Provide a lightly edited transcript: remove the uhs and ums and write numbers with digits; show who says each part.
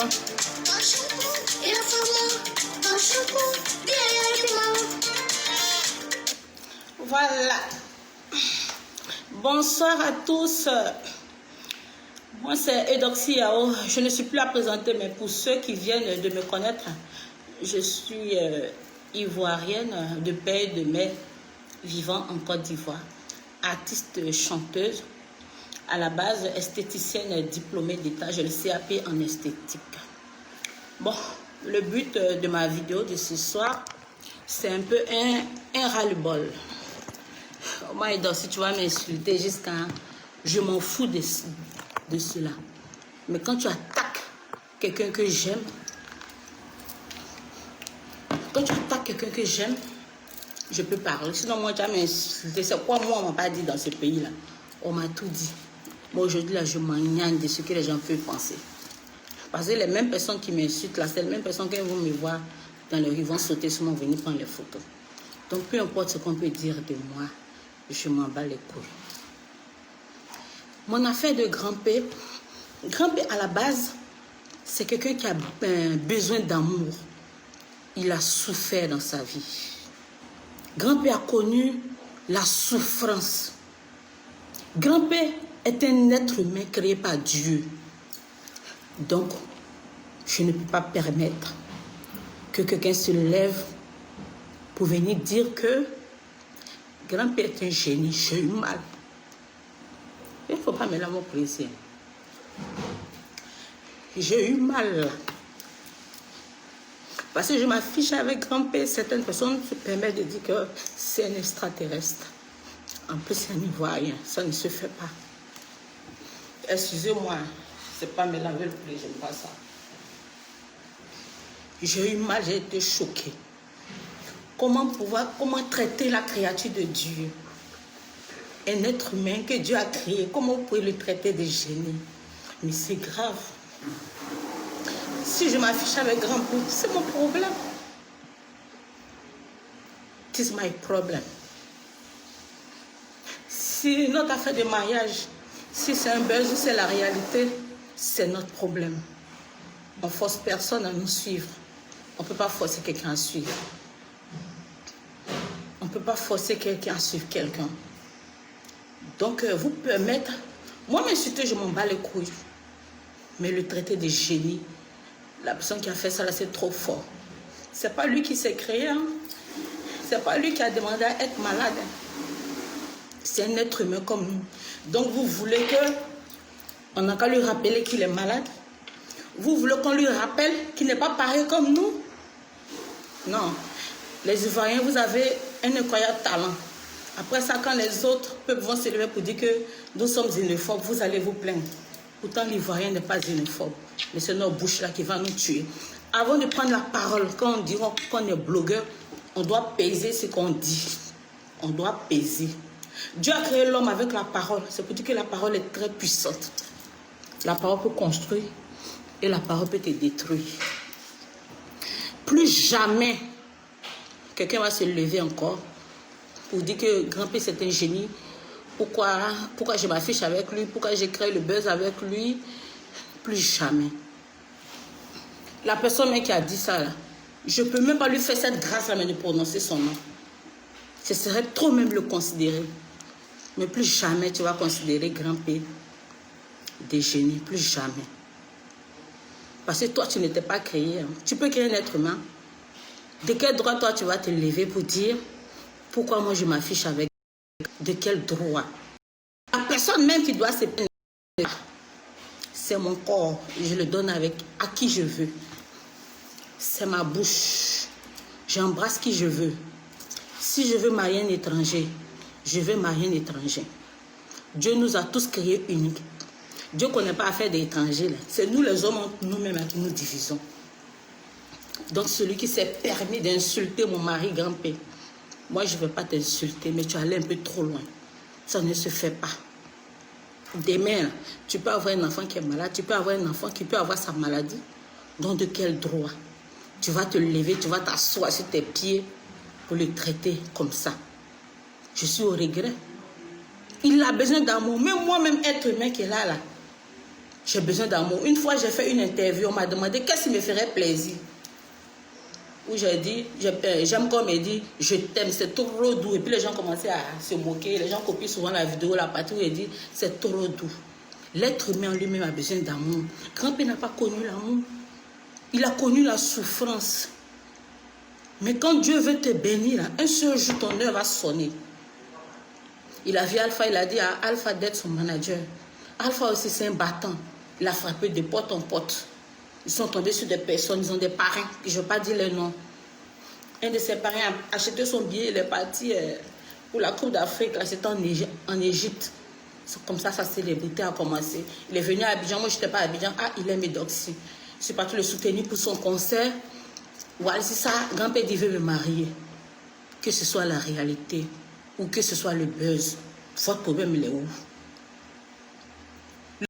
Speaker 1: enfants. Voilà. Bonsoir à tous. Moi, c'est Eudoxie Yao. Je ne suis plus à présenter, mais pour ceux qui viennent de me connaître, je suis ivoirienne de père et de mère, vivant en Côte d'Ivoire, artiste chanteuse, à la base esthéticienne diplômée d'État, j'ai le CAP en esthétique. Bon, le but de ma vidéo de ce soir, c'est un peu un ras-le-bol. Moi, si tu vas m'insulter jusqu'à... Je m'en fous de cela. Mais quand tu attaques quelqu'un que j'aime, je peux parler. Sinon, moi, tu vas m'insulter. C'est quoi, moi, on m'a pas dit dans ce pays-là? On m'a tout dit. Moi, aujourd'hui, là, je m'en gagne de ce que les gens peuvent penser. Parce que les mêmes personnes qui m'insultent, là, c'est les mêmes personnes qui vont me voir dans le rue, vont sauter sur moi, venir prendre les photos. Donc, peu importe ce qu'on peut dire de moi, je m'en bats les couilles. Mon affaire de grand-père, à la base, c'est quelqu'un qui a besoin d'amour. Il a souffert dans sa vie. Grand-père a connu la souffrance. Grand-père est un être humain créé par Dieu. Donc, je ne peux pas permettre que quelqu'un se lève pour venir dire que grand-père est un génie, j'ai eu mal. Il ne faut pas me l'amour plaisir. J'ai eu mal. Parce que je m'affiche avec grand-père, certaines personnes se permettent de dire que c'est un extraterrestre. En plus, c'est un Ivoirien, ça ne se fait pas. Excusez-moi, c'est pas me laver le pied, j'aime pas ça. J'ai eu mal, j'ai été choquée. Comment traiter la créature de Dieu? Un être humain que Dieu a créé, comment vous pouvez le traiter de génie? Mais c'est grave. Si je m'affiche avec grand-père, c'est mon problème. It's my problem. Si notre affaire de mariage, si c'est un buzz ou c'est la réalité, c'est notre problème. On ne force personne à nous suivre. On ne peut pas forcer quelqu'un à suivre. On ne peut pas forcer quelqu'un à suivre quelqu'un. Donc, vous permettre... Moi, m'insulter, je m'en bats les couilles. Mais le traiter de génie, la personne qui a fait ça, là, c'est trop fort. C'est pas lui qui s'est créé. Hein? C'est pas lui qui a demandé à être malade. C'est un être humain comme nous. Donc, vous voulez que... On n'a qu'à lui rappeler qu'il est malade. Vous voulez qu'on lui rappelle qu'il n'est pas pareil comme nous? Non. Les Ivoiriens, vous avez un incroyable talent. Après ça, quand les autres peuples vont se lever pour dire que nous sommes xénophobes, vous allez vous plaindre. Pourtant, l'Ivoirien n'est pas xénophobe. Mais c'est notre bouche là qui va nous tuer. Avant de prendre la parole, quand on dit qu'on est blogueur, on doit peser ce qu'on dit. On doit peser. Dieu a créé l'homme avec la parole. C'est pour dire que la parole est très puissante. La parole peut construire et la parole peut te détruire. Plus jamais quelqu'un va se lever encore pour dire que grand-père c'est un génie. Pourquoi je m'affiche avec lui? Pourquoi j'ai créé le buzz avec lui? Plus jamais. La personne même qui a dit ça là, je ne peux même pas lui faire cette grâce-là, mais de prononcer son nom. Ce serait trop même le considérer. Mais plus jamais tu vas considérer grand-père des génies. Plus jamais. Parce que toi, tu n'étais pas créé. Hein. Tu peux créer un être humain. De quel droit, toi, tu vas te lever pour dire pourquoi moi, je m'affiche avec? De quel droit? La personne même qui doit se plaindre, c'est mon corps. Je le donne avec à qui je veux. C'est ma bouche. J'embrasse qui je veux. Si je veux marier un étranger, je veux marier un étranger. Dieu nous a tous créés uniques. Dieu ne connaît pas affaire d'étrangers. C'est nous les hommes, nous-mêmes, qui nous divisons. Donc celui qui s'est permis d'insulter mon mari grand-père, moi je ne veux pas t'insulter, mais tu allais un peu trop loin. Ça ne se fait pas. Demain, tu peux avoir un enfant qui est malade, tu peux avoir un enfant qui peut avoir sa maladie. Donc de quel droit? Tu vas te lever, tu vas t'asseoir sur tes pieds pour le traiter comme ça. Je suis au regret. Il a besoin d'amour. Même moi-même, être humain qui est là, J'ai besoin d'amour. Une fois, j'ai fait une interview, on m'a demandé qu'est-ce qui me ferait plaisir. Où j'ai dit, j'aime comme il dit, je t'aime, c'est trop doux. Et puis les gens commençaient à se moquer. Les gens copient souvent la vidéo, la partie où il dit, c'est trop doux. L'être humain en lui-même a besoin d'amour. Grand-père n'a pas connu l'amour. Il a connu la souffrance. Mais quand Dieu veut te bénir, un seul jour, ton heure va sonner. Il a vu Alpha, il a dit à Alpha d'être son manager. Alpha aussi, c'est un battant. Il a frappé de porte en porte. Ils sont tombés sur des personnes, ils ont des parrains, je ne vais pas dire les noms. Un de ses parrains a acheté son billet, il est parti pour la Coupe d'Afrique, c'était en Égypte. C'est comme ça, sa célébrité a commencé. Il est venu à Abidjan, moi je n'étais pas à Abidjan. Ah, il est Médoxy. Je suis parti le soutenir pour son concert. Voilà, c'est ça, grand-père dit, veut me marier. Que ce soit la réalité ou que ce soit le buzz, votre problème il est où?